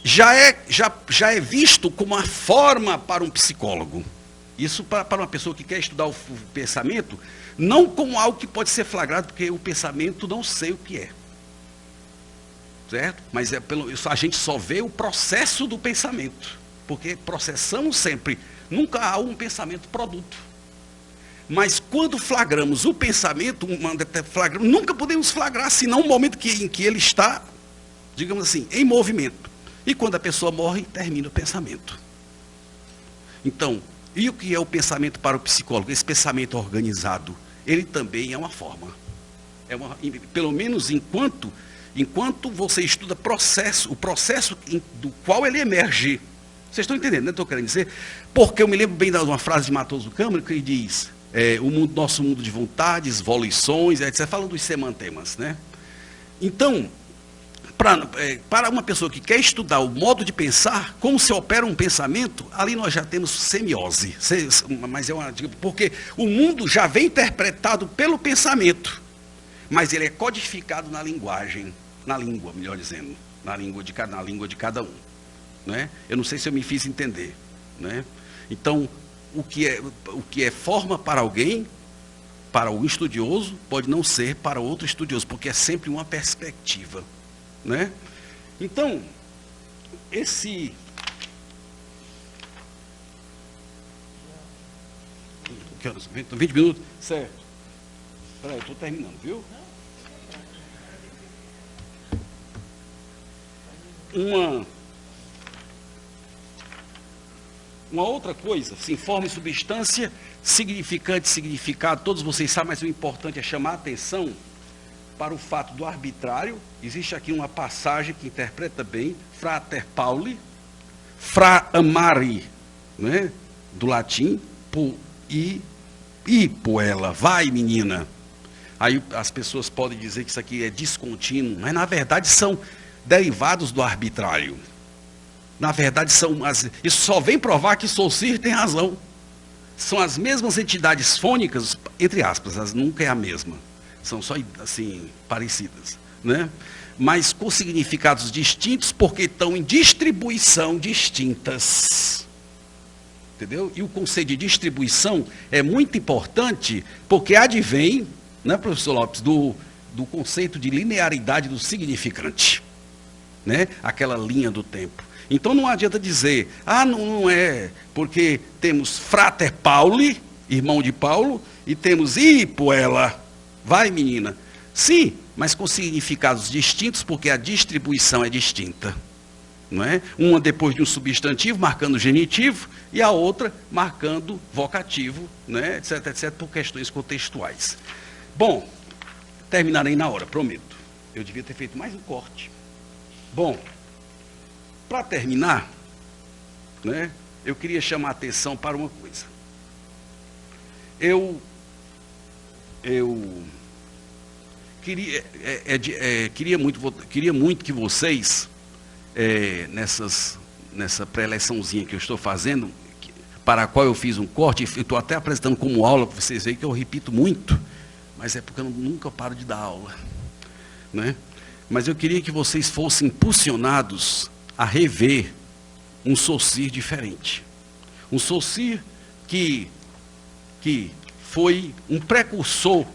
já é visto como uma forma para um psicólogo. Isso para uma pessoa que quer estudar o pensamento, não como algo que pode ser flagrado, porque o pensamento não sei o que é. Certo? Mas a gente só vê o processo do pensamento. Porque processamos sempre, nunca há um pensamento produto. Mas quando flagramos o pensamento, nunca podemos flagrar senão um momento em que ele está, digamos assim, em movimento. E quando a pessoa morre, termina o pensamento. Então, e o que é o pensamento para o psicólogo? Esse pensamento organizado, ele também é uma forma. Pelo menos enquanto você estuda o processo do qual ele emerge. Vocês estão entendendo, né? Estou querendo dizer? Porque eu me lembro bem de uma frase de Matoso Câmara que ele diz, nosso mundo de vontades, volições, etc., falando dos semantemas, né? Então, para uma pessoa que quer estudar o modo de pensar, como se opera um pensamento, ali nós já temos semiose. Mas porque o mundo já vem interpretado pelo pensamento, mas ele é codificado na linguagem, na língua, melhor dizendo, na língua de cada um. Né? Eu não sei se eu me fiz entender. Né? Então, o que é forma para alguém, para o estudioso, pode não ser para outro estudioso, porque é sempre uma perspectiva. Né? Então, 20 minutos? Certo. Espera aí, eu estou terminando, viu? Uma outra coisa, sim, forma e substância, significante, significado, todos vocês sabem, mas o importante é chamar a atenção para o fato do arbitrário. Existe aqui uma passagem que interpreta bem, frater Pauli, fra amari, né, do latim, poela, vai menina. Aí as pessoas podem dizer que isso aqui é descontínuo, mas na verdade são derivados do arbitrário. Na verdade isso só vem provar que Saussure tem razão. São as mesmas entidades fônicas, entre aspas, nunca é a mesma. São só, assim, parecidas, né? Mas com significados distintos, porque estão em distribuição distintas. Entendeu? E o conceito de distribuição é muito importante, porque advém, né, professor Lopes, do conceito de linearidade do significante. Né? Aquela linha do tempo. Então não adianta dizer, não é, porque temos frater Pauli, irmão de Paulo, e temos poela. Vai, menina. Sim, mas com significados distintos, porque a distribuição é distinta. Não é? Uma depois de um substantivo, marcando genitivo, e a outra marcando vocativo, né? etc., etc., por questões contextuais. Bom, terminarei na hora, prometo. Eu devia ter feito mais um corte. Bom, para terminar, né, eu queria chamar a atenção para uma coisa. Eu queria muito que vocês, nessa pré-eleçãozinha que eu estou fazendo, para a qual eu fiz um corte, eu estou até apresentando como aula, para vocês verem que eu repito muito, mas é porque eu nunca paro de dar aula. Né? Mas eu queria que vocês fossem impulsionados a rever um Saussure diferente. Um Saussure que foi um precursor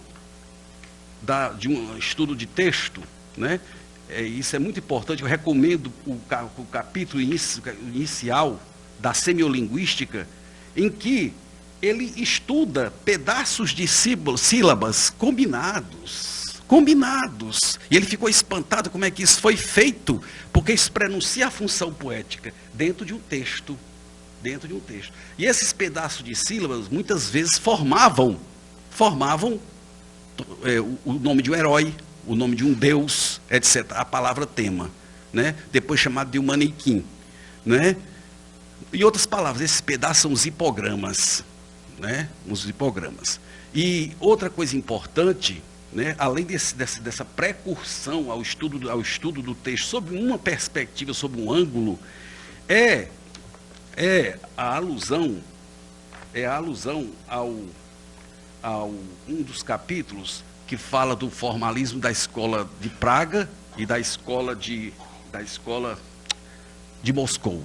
de um estudo de texto, né? Isso é muito importante. Eu recomendo o capítulo inicial da semiolinguística, em que ele estuda pedaços de sílabas combinados. E ele ficou espantado como é que isso foi feito, porque isso prenuncia a função poética dentro de um texto. E esses pedaços de sílabas, muitas vezes, formavam o nome de um herói, o nome de um deus, etc. A palavra tema, né? Depois chamado de um manequim. Né? Em outras palavras, esses pedaços são os hipogramas. Né? Os hipogramas. E outra coisa importante, né, além dessa precursão ao estudo do texto, sob uma perspectiva, sob um ângulo, é a alusão ao um dos capítulos que fala do formalismo da escola de Praga e da escola de Moscou.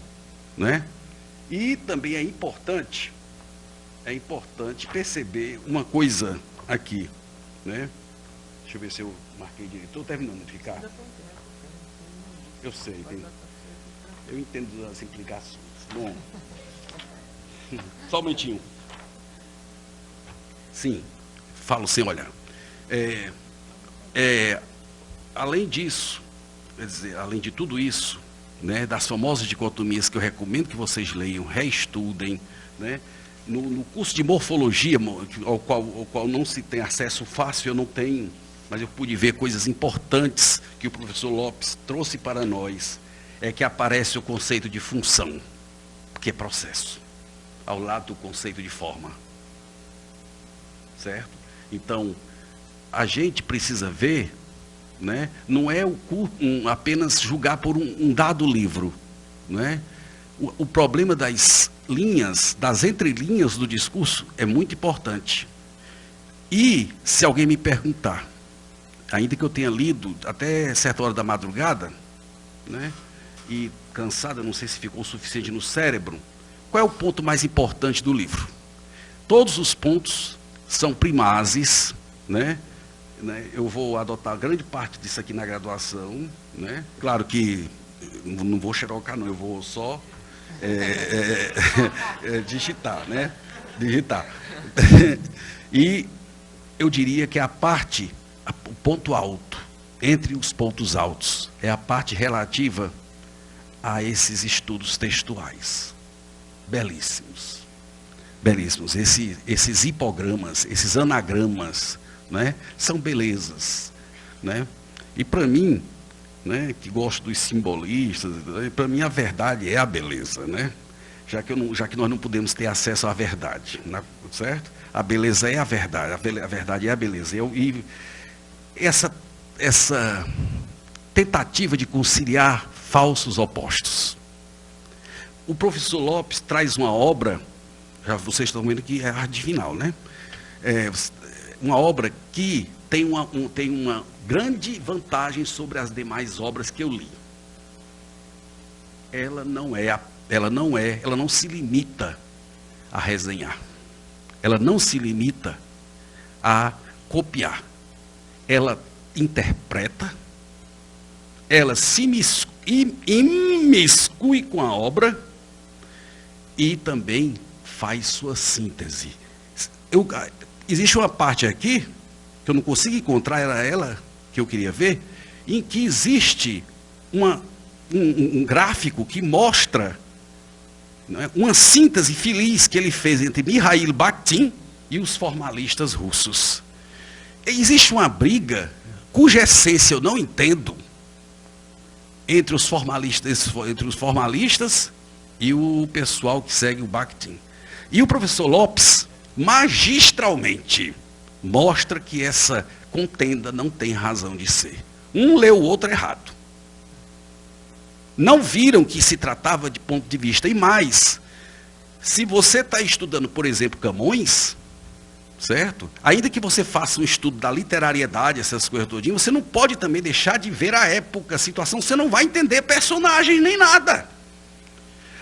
Né? E também é importante perceber uma coisa aqui. Né? Deixa eu ver se eu marquei direito. Estou terminando de ficar. Eu sei, eu entendo as implicações. Bom, só um momentinho. Sim, falo sem olhar. Além disso, quer dizer, além de tudo isso, né, das famosas dicotomias que eu recomendo que vocês leiam, reestudem, né? No curso de morfologia, ao qual não se tem acesso fácil, eu não tenho, mas eu pude ver coisas importantes que o professor Lopes trouxe para nós, é que aparece o conceito de função, que é processo, ao lado do conceito de forma. Certo? Então, a gente precisa ver, né, não é apenas julgar por um dado livro, né? O problema das linhas, das entrelinhas do discurso é muito importante. E, se alguém me perguntar, ainda que eu tenha lido até certa hora da madrugada, né, e cansada, não sei se ficou o suficiente no cérebro, qual é o ponto mais importante do livro? Todos os pontos são primases, né? Eu vou adotar grande parte disso aqui na graduação, né? Claro que não vou xerocar, não, eu vou só digitar, né? Digitar. E eu diria que o ponto alto, entre os pontos altos, é a parte relativa a esses estudos textuais. Belíssimos. Belíssimos. Esses hipogramas, esses anagramas, né, são belezas. Né? E para mim, né, que gosto dos simbolistas, para mim a verdade é a beleza, né? Já que nós não podemos ter acesso à verdade, né, certo? A beleza é a verdade, a verdade é a beleza. E essa tentativa de conciliar falsos opostos. O professor Lopes traz uma obra, já vocês estão vendo que é a arte final, né? Uma obra que tem uma grande vantagem sobre as demais obras que eu li. Ela não se limita a resenhar. Ela não se limita a copiar. Ela interpreta, ela se imiscui com a obra e também faz sua síntese. Existe uma parte aqui, que eu não consigo encontrar, era ela que eu queria ver, em que existe um gráfico que mostra, né, uma síntese feliz que ele fez entre Mikhail Bakhtin e os formalistas russos. Existe uma briga, cuja essência eu não entendo, entre os formalistas e o pessoal que segue o Bakhtin. E o professor Lopes, magistralmente, mostra que essa contenda não tem razão de ser. Um leu o outro errado. Não viram que se tratava de ponto de vista. E mais, se você está estudando, por exemplo, Camões, certo? Ainda que você faça um estudo da literariedade, essas coisas todinhas, você não pode também deixar de ver a época, a situação, você não vai entender personagem nem nada.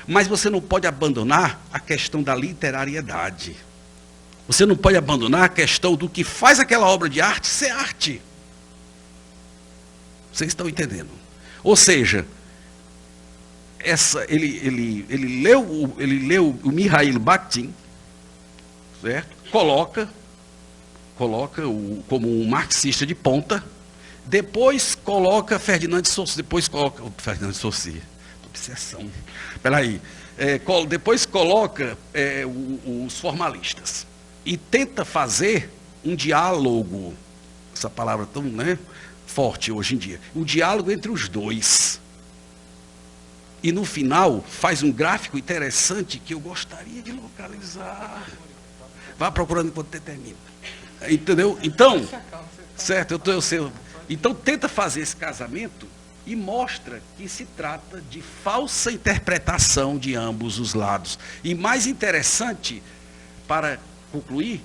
Mas você não pode abandonar a questão da literariedade. Você não pode abandonar a questão do que faz aquela obra de arte ser arte. Vocês estão entendendo? Ou seja, ele leu o Mikhail Bakhtin, certo? Coloca como um marxista de ponta, depois coloca Ferdinand de Saussure, obsessão, peraí, depois coloca os formalistas, e tenta fazer um diálogo, essa palavra tão, né, forte hoje em dia, um diálogo entre os dois. E no final faz um gráfico interessante que eu gostaria de localizar. Vá procurando enquanto termina. Entendeu? Então, certo, eu sei. Então tenta fazer esse casamento e mostra que se trata de falsa interpretação de ambos os lados. E mais interessante, para concluir,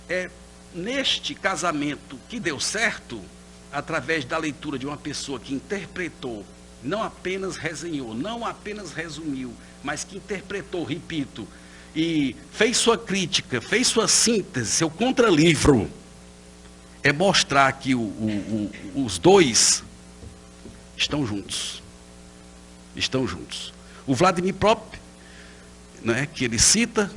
é neste casamento que deu certo, através da leitura de uma pessoa que interpretou, não apenas resenhou, não apenas resumiu, mas que interpretou, repito, e fez sua crítica, fez sua síntese, seu contralivro, é mostrar que os dois estão juntos. Estão juntos. O Vladimir próprio, né, que ele cita,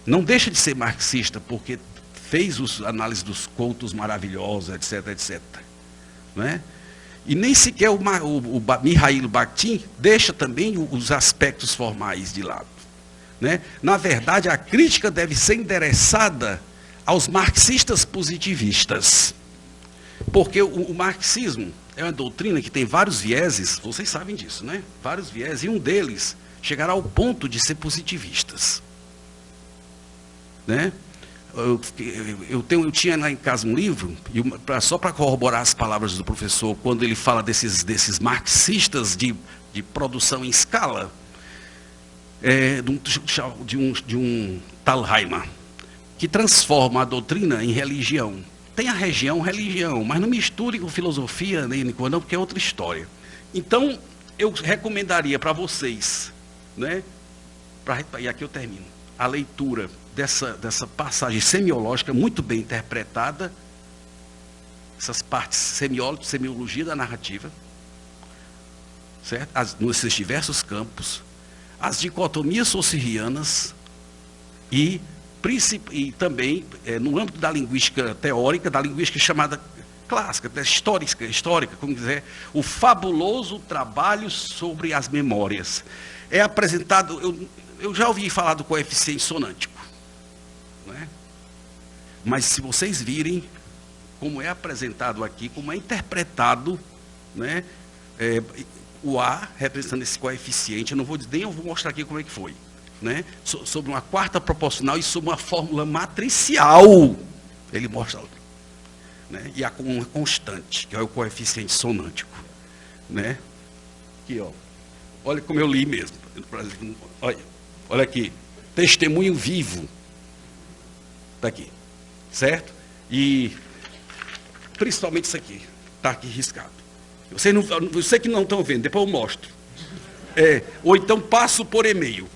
não deixa de ser marxista, porque fez as análises dos contos maravilhosos, etc, etc. Né? E nem sequer o Mikhail Bakhtin deixa também os aspectos formais de lado. Né? Na verdade, a crítica deve ser endereçada aos marxistas positivistas. Porque o marxismo é uma doutrina que tem vários vieses, vocês sabem disso, né? Vários vieses, e um deles chegará ao ponto de ser positivistas. Né? Eu tinha lá em casa um livro, só para corroborar as palavras do professor, quando ele fala desses marxistas de produção em escala, de um Thalheimer, que transforma a doutrina em religião. Tem a religião, mas não misture com filosofia, nem com não, porque é outra história. Então, eu recomendaria para vocês, né, e aqui eu termino, a leitura dessa passagem semiológica muito bem interpretada, essas partes semiologia da narrativa, certo? Nesses diversos campos, as dicotomias saussurianas e também, no âmbito da linguística teórica, da linguística chamada clássica, histórica, como quiser, o fabuloso trabalho sobre as memórias. É apresentado, eu já ouvi falar do coeficiente sonântico, né? Mas se vocês virem como é apresentado aqui, como é interpretado, né? O A representando esse coeficiente, eu não vou dizer, nem eu vou mostrar aqui como é que foi, né? Sobre uma quarta proporcional e sobre uma fórmula matricial, ele mostra, né? E uma constante, que é o coeficiente sonântico, né? Aqui, ó, olha como eu li mesmo, olha aqui, testemunho vivo, está aqui, certo? E principalmente isso aqui, está aqui riscado. Eu sei que não estão vendo, depois eu mostro. Ou então passo por e-mail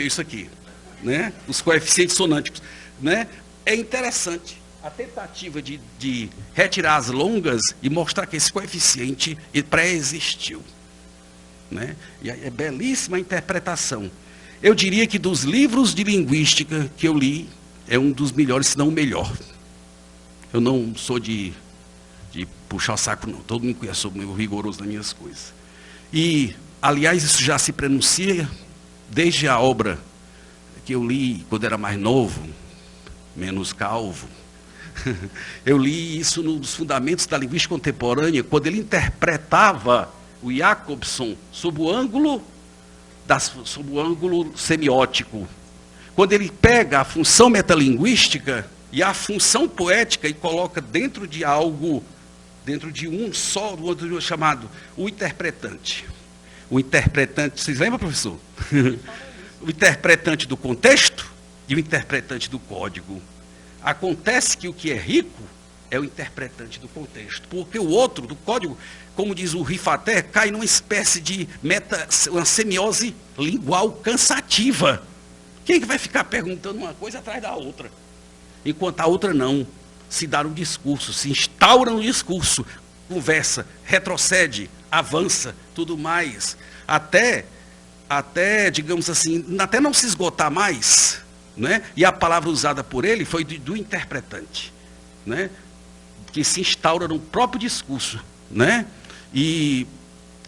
isso aqui, né? Os coeficientes sonânticos, né? É interessante a tentativa de retirar as longas e mostrar que esse coeficiente pré-existiu, né? E é belíssima a interpretação. Eu diria que dos livros de linguística que eu li, é um dos melhores, se não o melhor. Eu não sou de puxar o saco, não. Todo mundo conhece, sou meio rigoroso nas minhas coisas. E, aliás, isso já se pronuncia desde a obra que eu li quando era mais novo, menos calvo. Eu li isso nos Fundamentos da Linguística Contemporânea, quando ele interpretava o Jacobson sob o ângulo semiótico. Quando ele pega a função metalinguística e a função poética e coloca dentro de algo, dentro de um só, do outro chamado o interpretante. O interpretante, vocês lembram, professor? O interpretante do contexto e o interpretante do código. Acontece que o que é rico é o interpretante do contexto, porque o outro, do código, como diz o Rifaté, cai numa espécie de uma semiose lingual cansativa. Quem é que vai ficar perguntando uma coisa atrás da outra? Enquanto a outra não. Se dá um discurso, se instaura no discurso, conversa, retrocede, avança, tudo mais. Até, digamos assim, até não se esgotar mais, né? E a palavra usada por ele foi do interpretante, né? Que se instaura no próprio discurso, né? E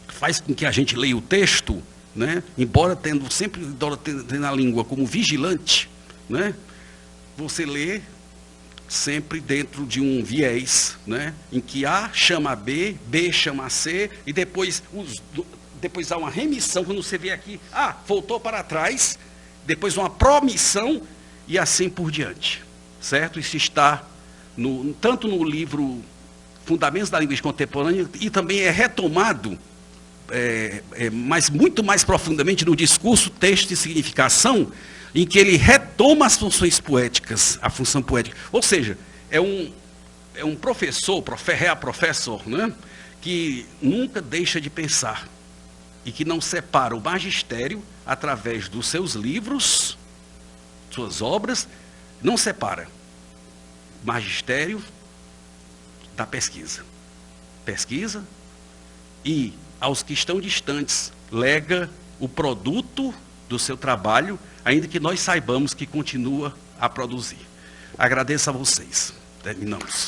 faz com que a gente leia o texto, né? Embora tendo a língua como vigilante, né? Você lê sempre dentro de um viés, né? Em que A chama B, B chama C, e depois há uma remissão, quando você vê aqui, voltou para trás, depois uma promissão, e assim por diante, certo? Isso está tanto no livro Fundamentos da Linguística Contemporânea, e também é retomado, mas muito mais profundamente no discurso, texto e significação, em que ele retoma as funções poéticas, a função poética. Ou seja, é um professor, né, que nunca deixa de pensar e que não separa o magistério através dos seus livros, suas obras, não separa magistério da pesquisa. Pesquisa e aos que estão distantes lega o produto do seu trabalho, ainda que nós saibamos que continua a produzir. Agradeço a vocês. Terminamos.